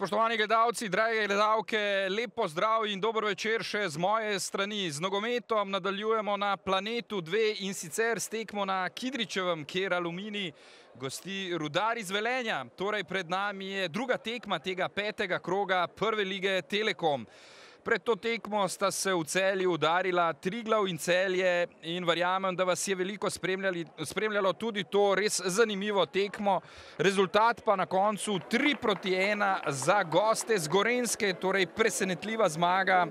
Spoštovani gledalci, drage gledalke, lep pozdrav in dober večer še z moje strani. Z nogometom nadaljujemo na Planetu 2 in sicer s tekmo na Kidričevem, kjer Aluminij gosti Rudar iz Velenja. Torej pred nami je druga tekma tega petega kroga prve lige Telekom. Pred to tekmo sta se v Celju udarila Triglav in Celje in verjamem, da vas je veliko spremljalo tudi to res zanimivo tekmo. Rezultat pa na koncu 3-1 za goste z Gorenjske, torej presenetljiva zmaga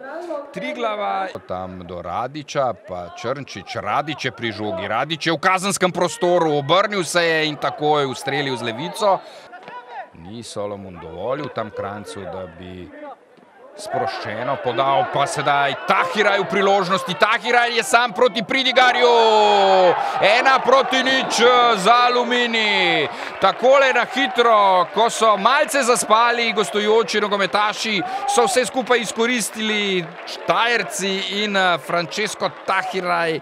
Triglava. Tam do Radića, pa Črnčič, Radić je pri žogi, Radić je v kazenskem prostoru, obrnil se je in takoj ustrelil z levico. Ni Solomon dovolil tam Kranjcu, da bi sproščeno podal, pa sedaj Tahiraj v priložnosti. Tahiraj je sam proti Pridigarju. 1-0 za Aluminij. Takole na hitro, ko so malce zaspali gostujoči nogometaši, so vse skupaj izkoristili Štajerci in Francesco Tahiraj.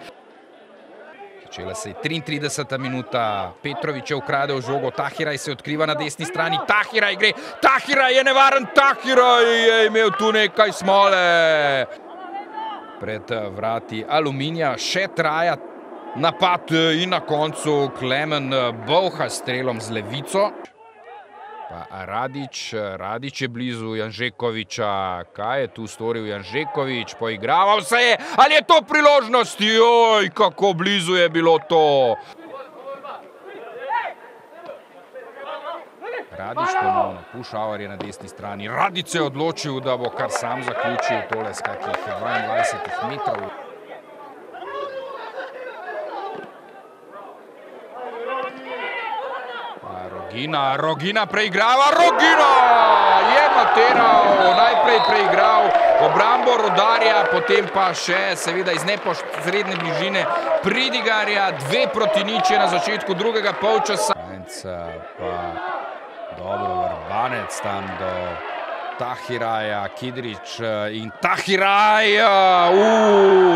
Začela se je 33. minuta, Petrović je ukradel žogo, Tahiraj se odkriva na desni strani, Tahiraj gre, Tahiraj je nevaren, Tahiraj je imel tu nekaj smole. Pred vrati Aluminija še traja napad in na koncu Klemen bolha strelom z levico. Pa Radić je blizu Janžekoviča. Kaj je tu storil Janžekovič? Poigraval se je. Ali je to priložnost? Joj, kako blizu je bilo to. Radić ponovno. Pušauer je na desni strani. Radić se je odločil, da bo kar sam zaključil tole z kakih 22 metrov. Rogina preigrava, Rogina je materal, najprej preigral obrambo Rudarja, potem pa še seveda iz neposredne bližine Pridigarja, 2-0 je na začetku drugega polčasa. Pa dobro, Vrbanec tam do Tahiraja, Kidrič in Tahiraj,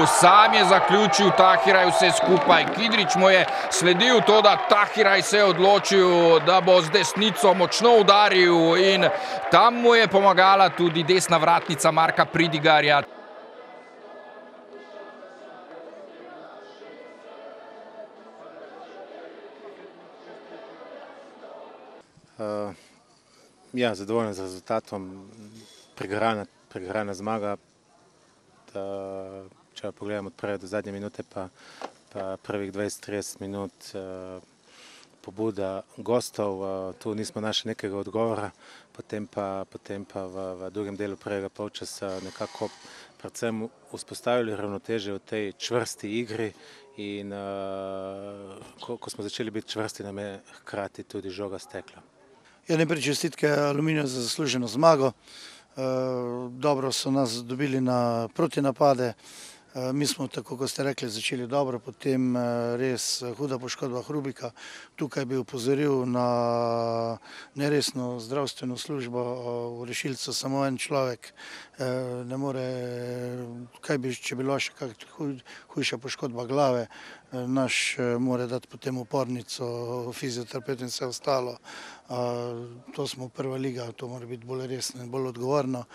sam je zaključil Tahiraj vse skupaj. Kidrič mu je sledil to, da Tahiraj se je odločil, da bo z desnico močno udaril in tam mu je pomagala tudi desna vratnica Marka Pridigarja. Ja, zadovoljen z rezultatom, pregrana zmaga. Če pogledamo od prve do zadnje minute, pa prvih 20-30 minut pobuda gostov, tu nismo našli nekega odgovora, potem pa v drugem delu prvega polčasa nekako predvsem vzpostavili ravnotežje v tej čvrsti igri in ko smo začeli biti čvrsti, nam je hkrati tudi žoga stekla. Najprej čestitke Aluminiju za zasluženo zmago. Dobro so nas dobili na protinapade. Mi smo, tako kot ste rekli, začeli dobro, potem res huda poškodba Hrubika. Tukaj bi opozoril na neresno zdravstveno službo. V rešilcu samo en človek ne more, kaj bi, če bilo še kakšna hujša poškodba glave, naš mora dati potem upornico, fizioterapeut in vse ostalo. To smo prva liga, to mora biti bolj resno in bolj odgovorno.